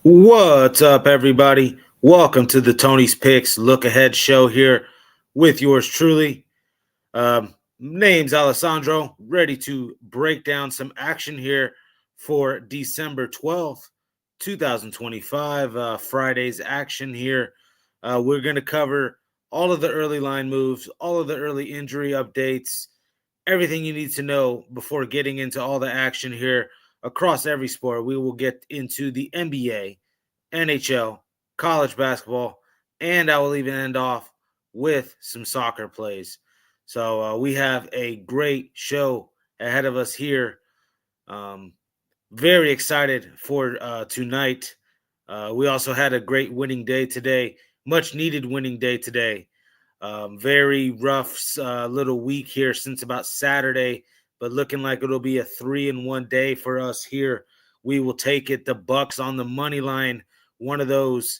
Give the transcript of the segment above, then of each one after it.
What's up, everybody? Welcome to the Tony's Picks Look Ahead show here with yours truly. Name's Alessandro, ready to break down some action here for December 12th, 2025, Friday's action here. We're going to cover all of the early line moves, all of the early injury updates, everything you need to know before getting into all the action here across every sport. We will get into the NBA, NHL, college basketball, and I will even end off with some soccer plays. So we have a great show ahead of us here. Um, very excited for tonight. We also had a great winning day today, much needed winning day today. Very rough little week here since about Saturday, but looking like it'll be a 3-1 day for us here. We will take it. The Bucks on the money line, one of those,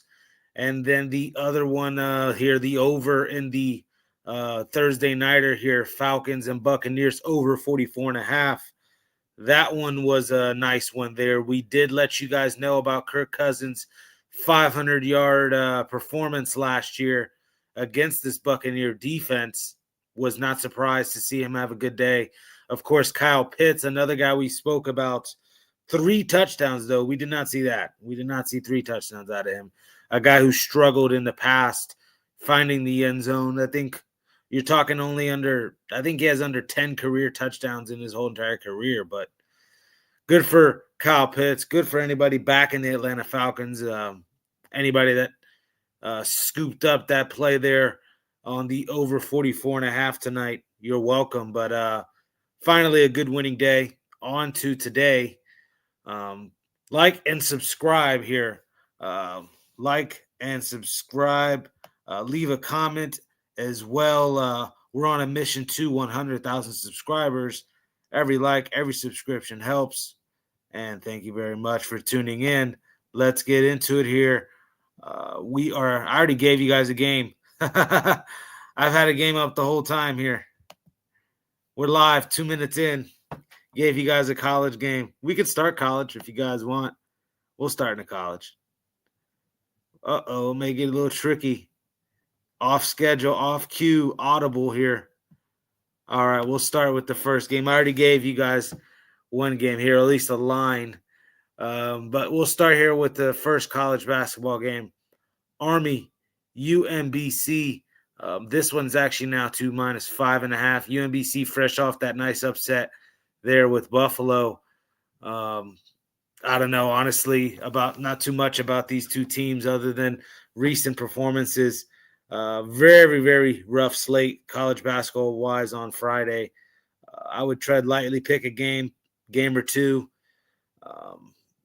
and then the other one here, the over in the Thursday nighter here, Falcons and Buccaneers over 44.5. That one was a nice one there. We did let you guys know about Kirk Cousins' 500-yard performance last year against this Buccaneer defense. Was not surprised to see him have a good day. Of course, Kyle Pitts, another guy we spoke about. 3 touchdowns, though. We did not see that. We did not see 3 touchdowns out of him. A guy who struggled in the past finding the end zone. I think you're talking I think he has under 10 career touchdowns in his whole entire career, but good for Kyle Pitts. Good for anybody back in the Atlanta Falcons. Anybody that scooped up that play there on the over 44.5 tonight, you're welcome. But finally, a good winning day. On to today. Like and subscribe here. Like and subscribe. Leave a comment as well. We're on a mission to 100,000 subscribers. Every like, every subscription helps. And thank you very much for tuning in. Let's get into it here. I already gave you guys a game. I've had a game up the whole time here. We're live 2 minutes in. Gave you guys a college game. We could start college if you guys want. We'll start in a college. May get a little tricky. Off schedule, off cue, audible here. All right, we'll start with the first game. I already gave you guys one game here, at least a line. But we'll start here with the first college basketball game. Army, UMBC. This one's actually now to -5.5. UMBC fresh off that nice upset there with Buffalo. I don't know, honestly, about not too much about these two teams other than recent performances. Very, very rough slate college basketball wise on Friday. I would tread lightly, pick a game or two.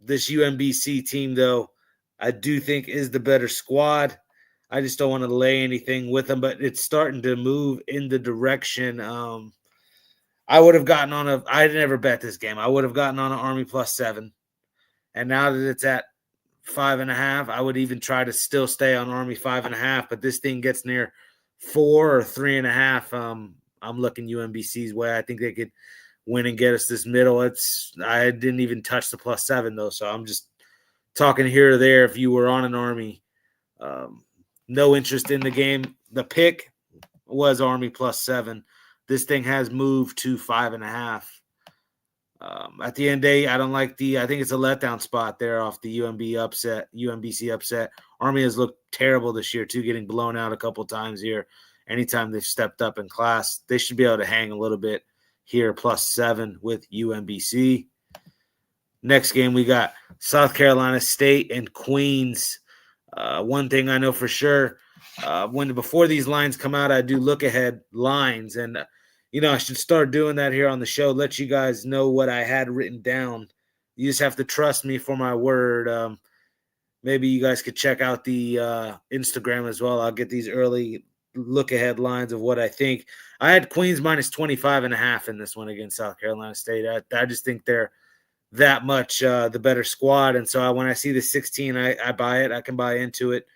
This UMBC team, though, I do think is the better squad. I just don't want to lay anything with them, but it's starting to move in the direction. I would have gotten on I never bet this game. I would have gotten on an Army +7. And now that it's at 5.5, I would even try to still stay on Army 5.5. But this thing gets near 4 or 3.5. I'm looking UMBC's way. I think they could win and get us this middle. I didn't even touch the +7 though, so I'm just talking here or there. If you were on an Army, no interest in the game. The pick was Army +7. This thing has moved to 5.5. At the end of the day, I don't like I think it's a letdown spot there off the UMBC upset. Army has looked terrible this year too, getting blown out a couple times here. Anytime they've stepped up in class, they should be able to hang a little bit here, +7 with UMBC. Next game, we got South Carolina State and Queens. One thing I know for sure, before these lines come out, I do look ahead lines, and I should start doing that here on the show. Let you guys know what I had written down. You just have to trust me for my word. Maybe you guys could check out the Instagram as well. I'll get these early look ahead lines of what I think. I had Queens -25.5 in this one against South Carolina State. I just think they're that much the better squad. And so when I see the 16, I buy it. I can buy into it.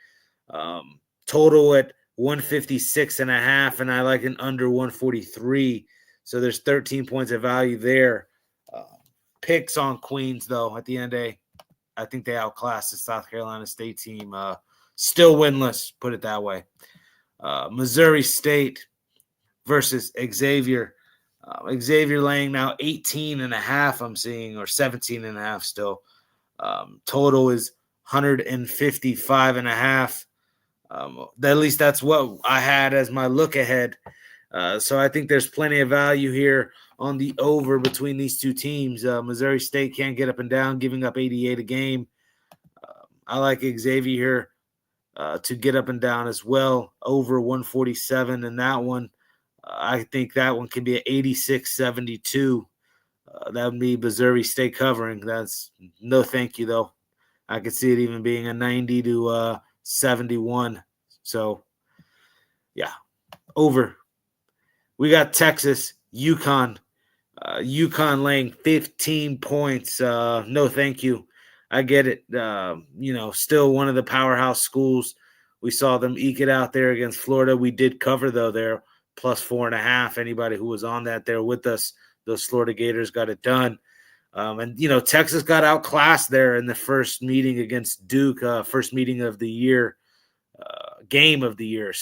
Total at 156.5, and I like an under 143. So there's 13 points of value there. Picks on Queens, though, at the end of the day. I think they outclassed the South Carolina State team. Still winless, put it that way. Missouri State versus Xavier. Xavier laying now 18.5, I'm seeing, or 17.5 still. Total is 155.5. At least that's what I had as my look ahead. So I think there's plenty of value here on the over between these two teams. Missouri State can't get up and down, giving up 88 a game. I like Xavier here to get up and down as well, over 147 in that one. I think that one can be at 86-72. That would be Missouri State covering. That's no thank you, though. I could see it even being a 90-71. So, yeah, over. We got Texas, UConn. UConn laying 15 points. No thank you. I get it. Still one of the powerhouse schools. We saw them eke it out there against Florida. We did cover, though, there. +4.5. Anybody who was on that there with us, those Florida Gators got it done. Texas got outclassed there in the first meeting against Duke, first meeting of the year, game of the year,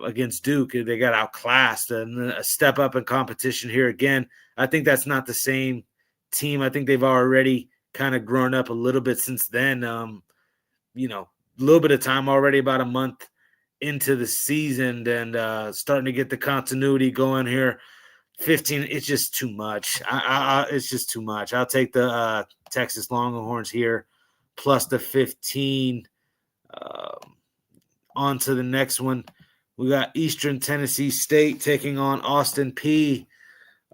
against Duke. They got outclassed, and a step up in competition here again. I think that's not the same team. I think they've already kind of grown up a little bit since then. A little bit of time already, about a month into the season, and starting to get the continuity going here. 15, it's just too much. It's just too much. I'll take the Texas Longhorns here, plus the 15. On to the next one. We got Eastern Tennessee State taking on Austin Peay.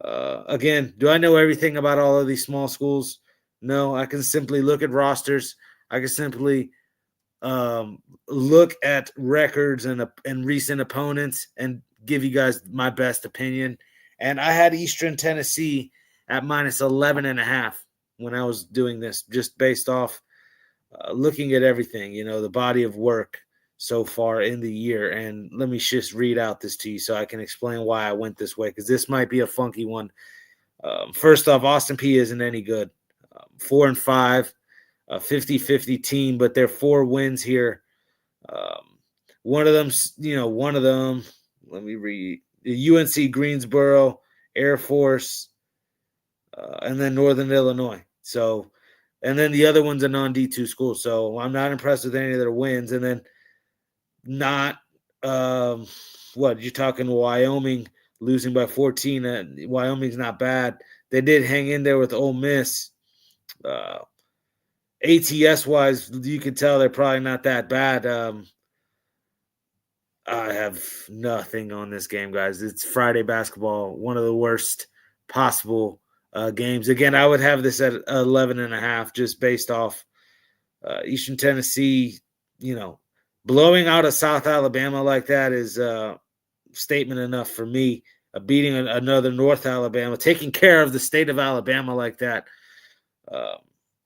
Again, do I know everything about all of these small schools? No, I can simply look at rosters. I can simply look at records and recent opponents and give you guys my best opinion. And I had Eastern Tennessee at -11.5 when I was doing this, just based off looking at everything, the body of work so far in the year. And let me just read out this to you so I can explain why I went this way, because this might be a funky one. First off, Austin Peay isn't any good. 4-5, a 50-50 team, but they're 4 wins here. One of them, let me read. The UNC Greensboro, Air Force, and then Northern Illinois. So, and then the other one's a non-D2 school. So I'm not impressed with any of their wins. And then not, you're talking Wyoming losing by 14. Wyoming's not bad. They did hang in there with Ole Miss. ATS-wise, you can tell they're probably not that bad. I have nothing on this game, guys. It's Friday basketball, one of the worst possible games. Again, I would have this at 11.5, just based off Eastern Tennessee. Blowing out of South Alabama like that is statement enough for me. Beating another North Alabama, taking care of the state of Alabama like that.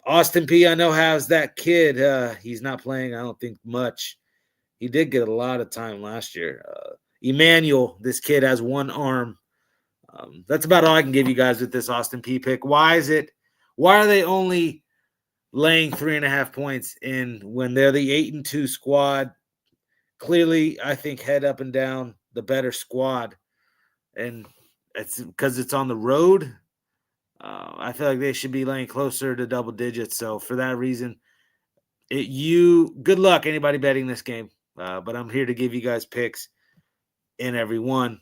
Austin Peay, I know, has that kid. He's not playing, I don't think, much. He did get a lot of time last year. Emmanuel, this kid has one arm. That's about all I can give you guys with this Austin Peay pick. Why are they only laying 3.5 points in when they're the 8-2 squad? Clearly, I think head up and down the better squad. And it's because it's on the road. I feel like they should be laying closer to double digits. So for that reason, good luck anybody betting this game. But I'm here to give you guys picks in every one.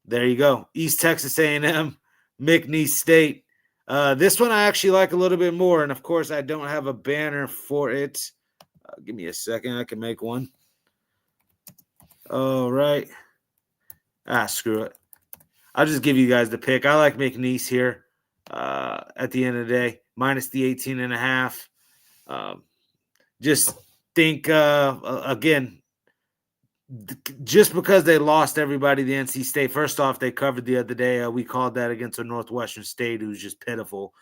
There you go. East Texas A&M, McNeese State. This one I actually like a little bit more. And, of course, I don't have a banner for it. Give me a second. I can make one. All right. Screw it. I'll just give you guys the pick. I like McNeese here at the end of the day. Minus the 18.5. Just think, again, just because they lost everybody to NC State. First off, they covered the other day. We called that against a Northwestern State who's just pitiful.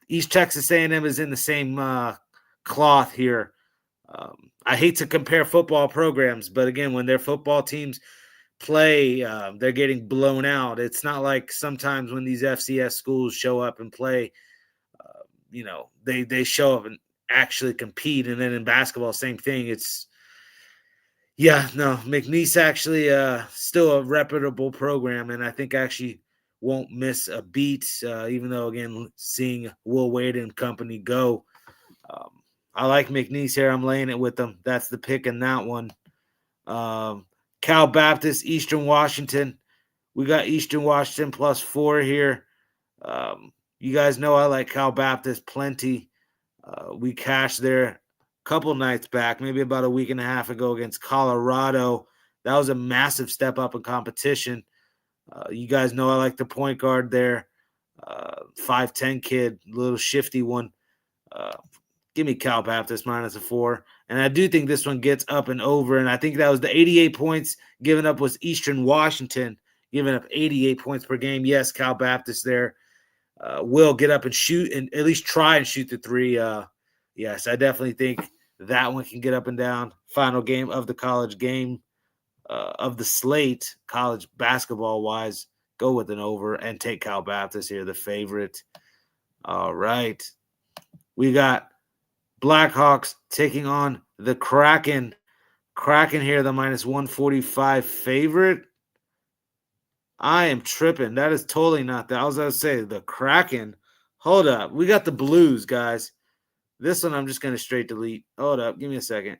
East Texas A&M is in the same cloth here. I hate to compare football programs, but again, when their football teams play, they're getting blown out. It's not like sometimes when these FCS schools show up and play, they show up and actually compete. And then in basketball, same thing. McNeese actually still a reputable program, and I think actually won't miss a beat, even though, again, seeing Will Wade and company go. I like McNeese here. I'm laying it with them. That's the pick in that one. Cal Baptist, Eastern Washington. We got Eastern Washington +4 here. You guys know I like Cal Baptist plenty. We cashed there a couple nights back, maybe about a week and a half ago against Colorado. That was a massive step up in competition. You guys know I like the point guard there. 5'10" kid, little shifty one. Give me Cal Baptist -4. And I do think this one gets up and over. And I think that was the 88 points given up was Eastern Washington, giving up 88 points per game. Yes, Cal Baptist there will get up and shoot and at least try and shoot the three. Yes, I definitely think that one can get up and down. Final game of the college game of the slate, college basketball-wise, go with an over and take Cal Baptist here, the favorite. All right. We got Blackhawks taking on the Kraken. Kraken here, the -145 favorite. I am tripping. That is totally not that. I was going to say the Kraken. Hold up. We got the Blues, guys. This one I'm just going to straight delete. Hold up. Give me a second.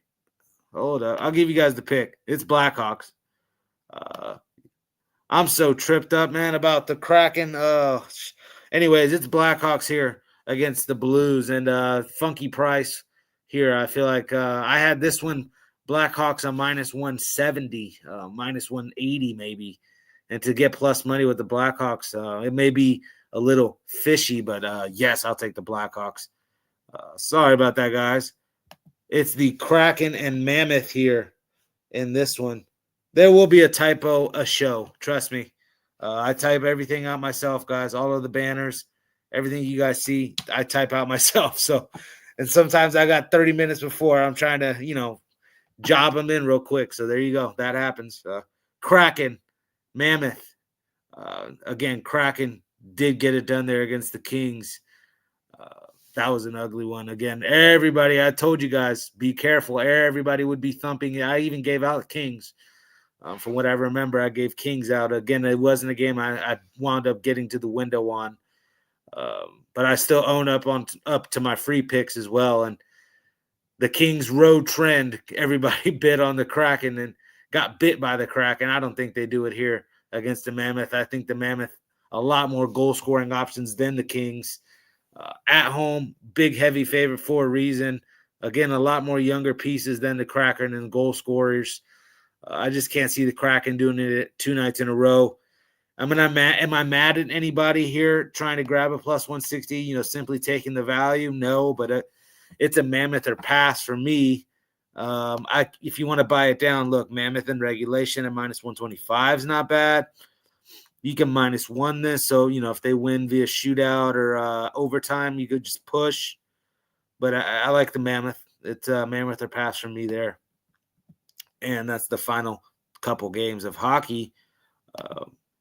Hold up. I'll give you guys the pick. It's Blackhawks. I'm so tripped up, man, about the Kraken. Anyways, it's Blackhawks here against the Blues, and funky price here. I feel like I had this one, Blackhawks on -170, -180 maybe. And to get plus money with the Blackhawks, it may be a little fishy, but yes, I'll take the Blackhawks. Sorry about that, guys. It's the Kraken and Mammoth here in this one. There will be a typo, a show. Trust me. I type everything out myself, guys. All of the banners, everything you guys see, I type out myself. So, and sometimes I got 30 minutes before I'm trying to, job them in real quick. So there you go. That happens. Kraken, Mammoth. Again, Kraken did get it done there against the Kings. That was an ugly one. Again, everybody, I told you guys, be careful. Everybody would be thumping. I even gave out Kings. From what I remember, I gave Kings out. Again, it wasn't a game I wound up getting to the window on. But I still own up to my free picks as well. And the Kings road trend, everybody bid on the Kraken and got bit by the Kraken. I don't think they do it here against the Mammoth. I think the Mammoth, a lot more goal-scoring options than the Kings. At home, big, heavy favorite for a reason. Again, a lot more younger pieces than the Kraken and goal scorers. I just can't see the Kraken doing it 2 nights in a row. Am I mad at anybody here trying to grab a +160, simply taking the value? No, but it's a Mammoth or pass for me. If you want to buy it down, look, Mammoth in regulation at -125 is not bad. You can -1 this, so if they win via shootout or overtime, you could just push. But I like the Mammoth. It's Mammoth or pass for me there. And that's the final couple games of hockey.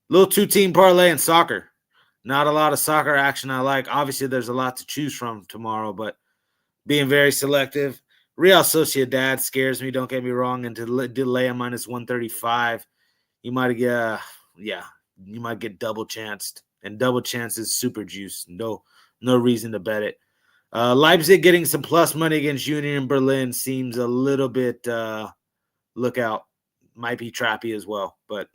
Little 2-team parlay in soccer. Not a lot of soccer action I like. Obviously, there's a lot to choose from tomorrow, but being very selective. Real Sociedad scares me, don't get me wrong, and to delay a -135, you might get, you might get double chanced, and double chance is super juice. No reason to bet it. Leipzig getting some plus money against Union Berlin seems a little bit look out. Might be trappy as well, but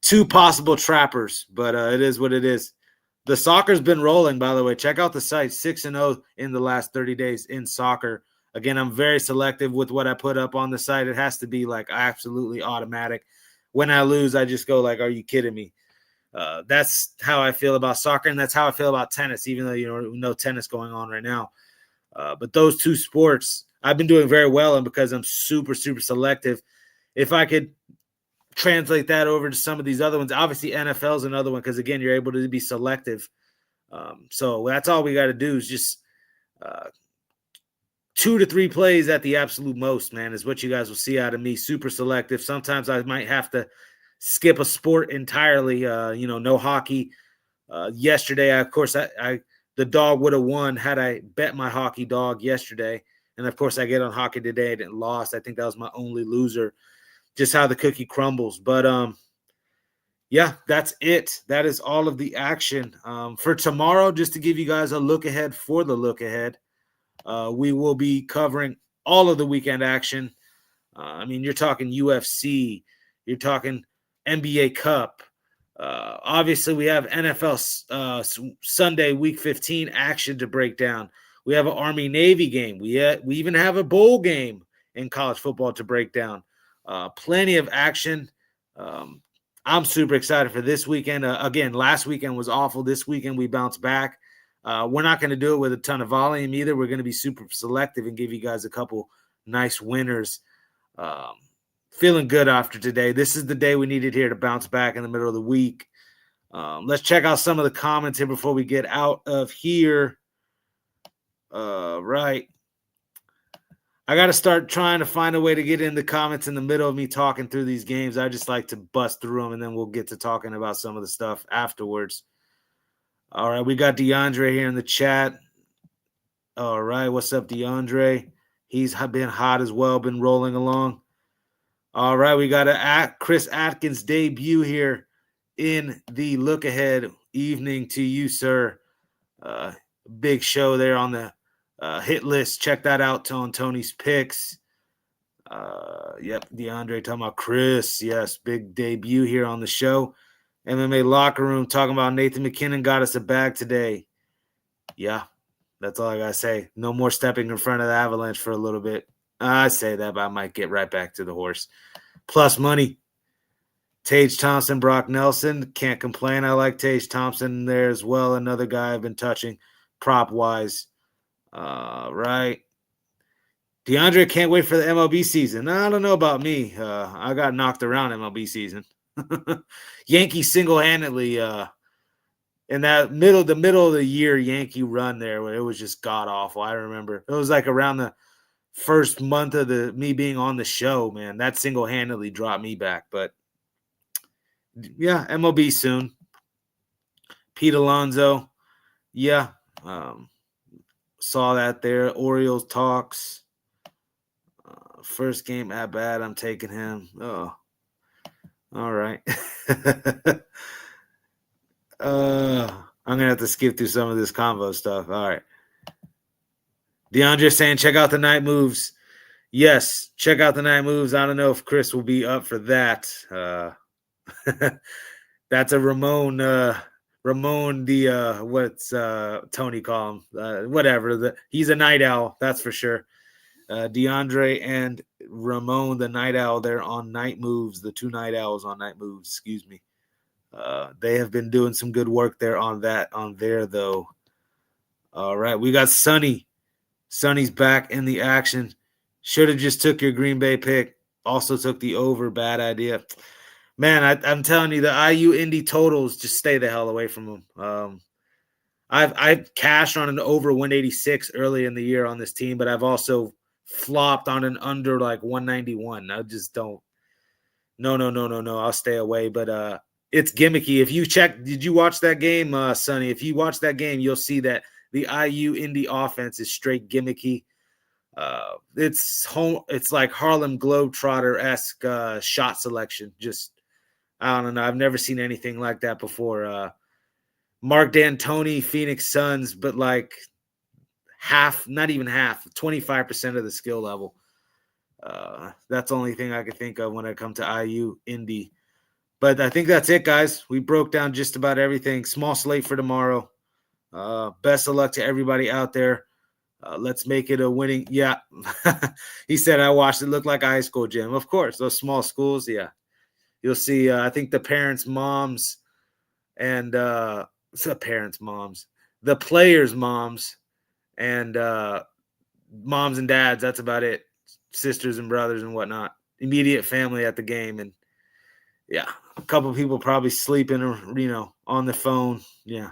2 possible trappers, but it is what it is. The soccer's been rolling, by the way. Check out the site, 6-0 in the last 30 days in soccer. Again, I'm very selective with what I put up on the site. It has to be like absolutely automatic. When I lose, I just go like, are you kidding me? That's how I feel about soccer, and that's how I feel about tennis, even though no tennis going on right now. But those 2 sports, I've been doing very well, and because I'm super, super selective, if I could translate that over to some of these other ones, obviously NFL is another one because, again, you're able to be selective. So that's all we got to do is just 2 to 3 plays at the absolute most, man, is what you guys will see out of me. Super selective. Sometimes I might have to skip a sport entirely, no hockey. Yesterday, of course, I the dog would have won had I bet my hockey dog yesterday. And of course, I get on hockey today and lost. I think that was my only loser. Just how the cookie crumbles. But yeah, that's it. That is all of the action for tomorrow. Just to give you guys a look ahead for the look ahead, we will be covering all of the weekend action. I mean, you're talking UFC, you're talking NBA Cup. Obviously, we have NFL Sunday Week 15 action to break down. We have an Army-Navy game. We even have a bowl game in college football to break down. Plenty of action. I'm super excited for this weekend. Again, last weekend was awful. This weekend we bounce back. We're not going to do it with a ton of volume either. We're going to be super selective and give you guys a couple nice winners. Feeling good after today. This is the day we needed here to bounce back in the middle of the week. Let's check out some of the comments here before we get out of here. Right. I got to start trying to find a way to get in the comments in the middle of me talking through these games. I just like to bust through them, and then we'll get to talking about some of the stuff afterwards. All right, we got DeAndre here in the chat. All right, what's up, DeAndre? He's been hot as well, been rolling along. All right, we got a Chris Atkins debut here in the look ahead. Evening to you, sir. Big show there on the hit list. Check that out on Tony's Picks. Yep, DeAndre talking about Chris. Yes, big debut here on the show. MMA Locker Room talking about Nathan McKinnon got us a bag today. Yeah, that's all I got to say. No more stepping in front of the Avalanche for a little bit. I say that, but I might get right back to the horse. Plus money. Tage Thompson, Brock Nelson. Can't complain. I like Tage Thompson there as well. Another guy I've been touching prop-wise. Right. DeAndre can't wait for the MLB season. I don't know about me. I got knocked around MLB season. Yankees single-handedly in that middle of the year Yankee run there where it was just god-awful. I remember. It was like around the first month of me being on the show, man. That single-handedly dropped me back. But, yeah, MLB soon. Pete Alonso. Yeah. Saw that there. Orioles talks. First game at bat. I'm taking him. Oh. All right. I'm going to have to skip through some of this convo stuff. All right. DeAndre saying, check out the night moves. Yes, check out the night moves. I don't know if Chris will be up for that. That's a Ramon, what's Tony call him? Whatever. He's a night owl, that's for sure. DeAndre and Ramon, the night owl, they're on night moves. The two night owls on night moves, excuse me. They have been doing some good work there on there, though. All right, we got Sonny. Sonny's back in the action. Should have just took your Green Bay pick. Also took the over. Bad idea. Man, I'm telling you, the IU Indy totals, just stay the hell away from them. I've cashed on an over 186 early in the year on this team, but I've also flopped on an under like 191. I just don't. No. I'll stay away. But it's gimmicky. If you check, did you watch that game, Sonny? If you watch that game, you'll see that the IU Indy offense is straight gimmicky. It's like Harlem Globetrotter-esque shot selection. Just, I don't know. I've never seen anything like that before. Mark D'Antoni, Phoenix Suns, but like half, not even half, 25% of the skill level. That's the only thing I could think of when I come to IU Indy. But I think that's it, guys. We broke down just about everything. Small slate for tomorrow. Best of luck to everybody out there. Let's make it a winning. Yeah. He said, I watched it look like a high school gym. Of course, those small schools. Yeah. You'll see, I think the parents' moms and the players' moms and moms and dads. That's about it. Sisters and brothers and whatnot. Immediate family at the game. And yeah, a couple of people probably sleeping or, on the phone. Yeah.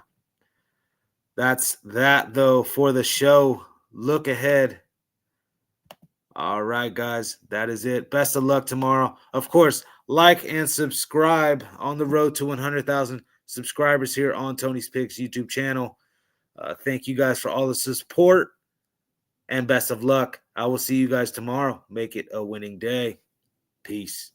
That's that, though, for the show. Look ahead. All right, guys. That is it. Best of luck tomorrow. Of course, like and subscribe on the road to 100,000 subscribers here on Tony's Picks YouTube channel. Thank you guys for all the support and best of luck. I will see you guys tomorrow. Make it a winning day. Peace.